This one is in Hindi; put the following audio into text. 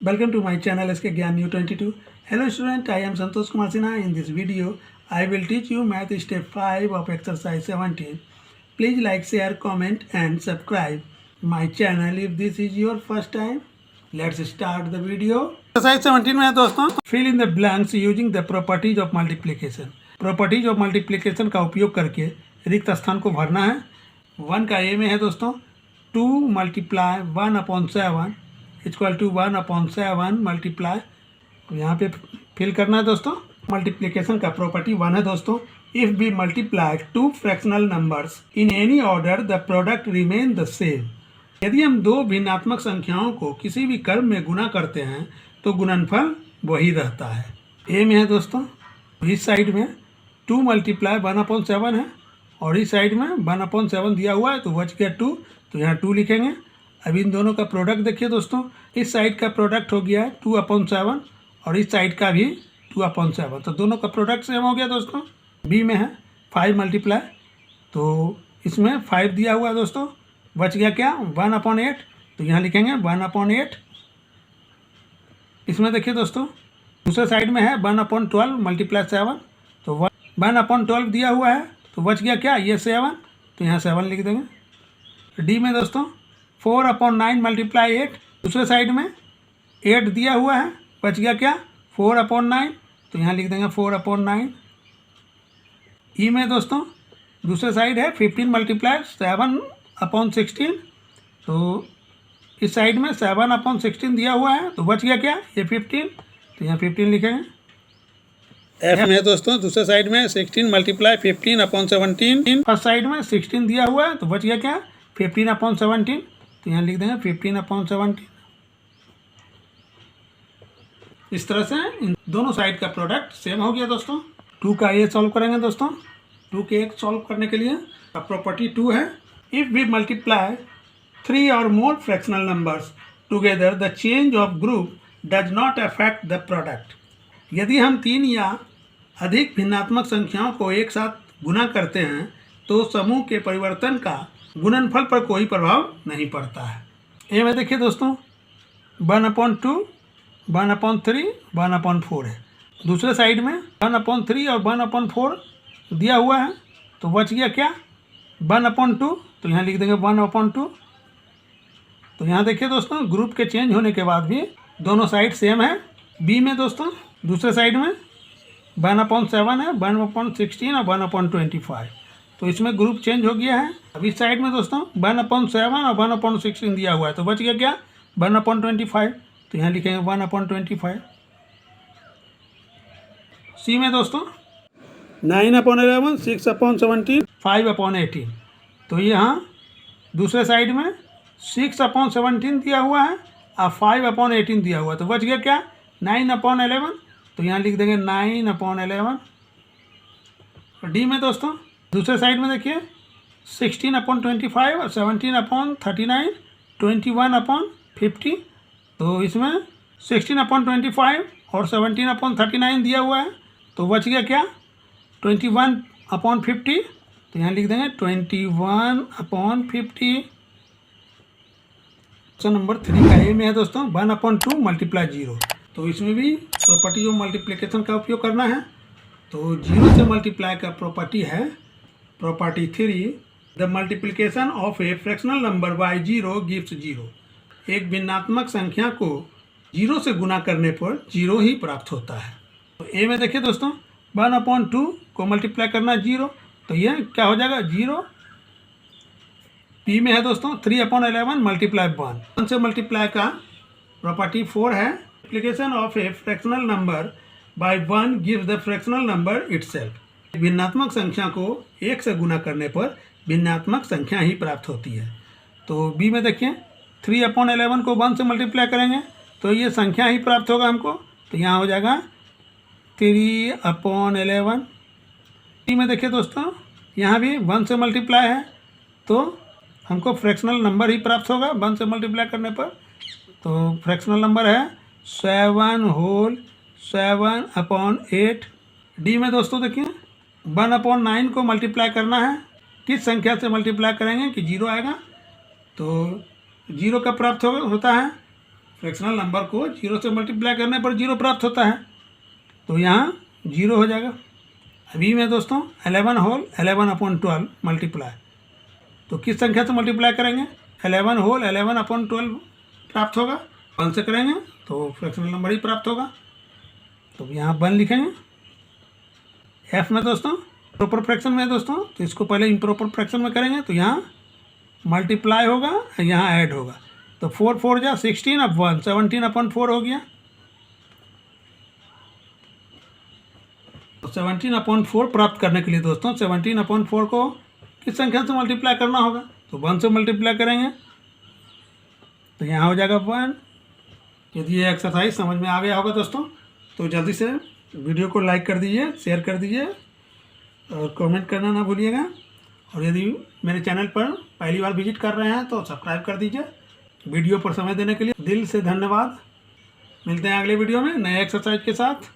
Welcome to my channel SK Gyan U22. Hello student, I am Santosh Kumar Sinha. In this video, I will teach you math step 5 of exercise 17. Please like, share, comment and subscribe my channel if this is your first time. Let's start the video. Exercise 17 में है दोस्तों, fill in the blanks using the properties of multiplication. Properties of multiplication का उपयोग करके रिक्त स्थान को भरना है. 1 का ए में है दोस्तों 2 मल्टीप्लाई 1/7 इक्वल टू 1/7 मल्टीप्लाई, यहाँ पे फिल करना है दोस्तों. मल्टीप्लिकेशन का प्रॉपर्टी 1 है दोस्तों. If we multiply 2 fractional numbers in any order the product remain the same. यदि हम दो भिन्नात्मक संख्याओं को किसी भी क्रम में गुना करते हैं तो गुणनफल वही रहता है. ए में है दोस्तों, इस साइड में 2 मल्टीप्लाई 1/7 है और इस साइड में 1/7 दिया हुआ है तो बच गया 2, तो यहाँ 2 लिखेंगे. अब इन दोनों का प्रोडक्ट देखिए दोस्तों, इस साइड का प्रोडक्ट हो गया है 2/7 और इस साइड का भी 2/7, तो दोनों का प्रोडक्ट सेम हो गया दोस्तों. बी में है 5 मल्टीप्लाई, तो इसमें 5 दिया हुआ है दोस्तों, बच गया क्या 1/8, तो यहाँ लिखेंगे 1/8. इसमें देखिए दोस्तों दूसरे साइड में है 1/12 मल्टीप्लाई 7, तो 1/12 दिया हुआ है तो बच गया क्या ये 7, तो यहाँ 7 लिख देंगे. डी में दोस्तों 4/9 मल्टीप्लाई 8, दूसरे साइड में 8 दिया हुआ है, बच गया क्या 4/9, तो यहाँ लिख देंगे 4/9. ई में दोस्तों दूसरे साइड है 15 मल्टीप्लाई 7/16, तो इस साइड में 7/16 दिया हुआ है तो बच गया क्या ये 15, तो यहाँ 15 लिखेंगे. एफ में दोस्तों दूसरे साइड में 16 मल्टीप्लाई 15/17, फर्स्ट साइड में 16 दिया हुआ है तो बच गया क्या 15/17, तो यहाँ लिख देंगे 15/17. इस तरह से इन दोनों साइड का प्रोडक्ट सेम हो गया दोस्तों. 2 का ये सॉल्व करेंगे दोस्तों. 2 के एक सॉल्व करने के लिए प्रॉपर्टी 2 है. If we multiply 3 or more fractional numbers together the change of group does not affect the product. यदि हम 3 या अधिक भिन्नात्मक संख्याओं को एक साथ गुना करते हैं तो समूह के परिवर्तन का गुणनफल पर कोई प्रभाव नहीं पड़ता है. ए में देखिए दोस्तों 1/2 1/3 1/4 है, दूसरे साइड में 1/3 और 1/4 दिया हुआ है तो बच गया क्या 1/2, तो यहाँ लिख देंगे 1/2. तो यहाँ देखिए दोस्तों ग्रुप के चेंज होने के बाद भी दोनों साइड सेम है. बी में दोस्तों दूसरे साइड में 1/7 है, 1/16 और 1/25, तो इसमें ग्रुप चेंज हो गया है. अब इस साइड में दोस्तों 1/7 और 1/16 दिया हुआ है तो बच गया क्या 1/25, तो यहाँ लिखेंगे 1/25. सी में दोस्तों 9/11 6/17 5/18, तो यहाँ दूसरे साइड में 6/17 दिया हुआ है और 5/18 दिया हुआ है तो बच गया क्या 9/11, तो यहाँ लिख देंगे 9/11. डी में दोस्तों दूसरे साइड में देखिए 16/25 और 17/39 21/50, तो इसमें 16/25 और 17/39 दिया हुआ है तो बच गया क्या 21/50, तो यहाँ लिख देंगे 21/50. क्वेश्चन नंबर 3 का ए में है दोस्तों 1/2 मल्टीप्लाई 0, तो इसमें भी प्रॉपर्टी ऑफ मल्टीप्लिकेशन का उपयोग करना है. तो 0 से मल्टीप्लाई का प्रॉपर्टी है property 3, the multiplication of a fractional number bye 0 gives 0. एक भिन्नात्मक संख्या को 0 से गुना करने पर 0 ही प्राप्त होता है. तो ए में देखिए दोस्तों 1/2 को मल्टीप्लाई करना 0, तो ये क्या हो जाएगा 0. बी में है दोस्तों 3/11 मल्टीप्लाई 1 से मल्टीप्लाई का प्रॉपर्टी 4 है. Multiplication of a fractional number by 1 gives the fractional number itself. भिन्नात्मक संख्या को 1 से गुना करने पर भिन्नात्मक संख्या ही प्राप्त होती है. तो बी में देखिए 3/11 को 1 से मल्टीप्लाई करेंगे तो ये संख्या ही प्राप्त होगा हमको, तो यहाँ हो जाएगा 3/11. सी में देखिए दोस्तों यहाँ भी 1 से मल्टीप्लाई है तो हमको फ्रैक्शनल नंबर ही प्राप्त होगा 1 से मल्टीप्लाई करने पर, तो फ्रैक्शनल नंबर है 7/8. डी में दोस्तों देखिए 1/9 को मल्टीप्लाई करना है, किस संख्या से मल्टीप्लाई करेंगे कि 0 आएगा, तो 0 का प्राप्त होता है फ्रैक्शनल नंबर को 0 से मल्टीप्लाई करने पर 0 प्राप्त होता है, तो यहाँ 0 हो जाएगा। अभी में दोस्तों 11 होल 11/12 मल्टीप्लाई, तो किस संख्या से मल्टीप्लाई करेंगे? 11 होल 11/12 प्राप्त होगा। 1 से करेंगे तो फ्रैक्शनल नंबर ही प्राप्त होगा, तो यहाँ 1 लिखेंगे। एफ में दोस्तों प्रॉपर फ्रैक्शन में दोस्तों, तो इसको पहले इम्प्रॉपर फ्रैक्शन में करेंगे, तो यहाँ मल्टीप्लाई होगा, यहाँ ऐड होगा, तो 4 4 जा 16 अब 1 17/4 हो गया। तो 17/4 प्राप्त करने के लिए दोस्तों 17/4 को किस संख्या से मल्टीप्लाई करना होगा? तो 1 से मल्टीप्लाई करेंगे, तो यहाँ हो जाएगा 1। यदि ये एक्सरसाइज समझ में आ गया होगा दोस्तों, तो जल्दी से वीडियो को लाइक कर दीजिए, शेयर कर दीजिए और कमेंट करना ना भूलिएगा। और यदि मेरे चैनल पर पहली बार विजिट कर रहे हैं तो सब्सक्राइब कर दीजिए। वीडियो पर समय देने के लिए दिल से धन्यवाद। मिलते हैं अगले वीडियो में नए एक्सरसाइज के साथ।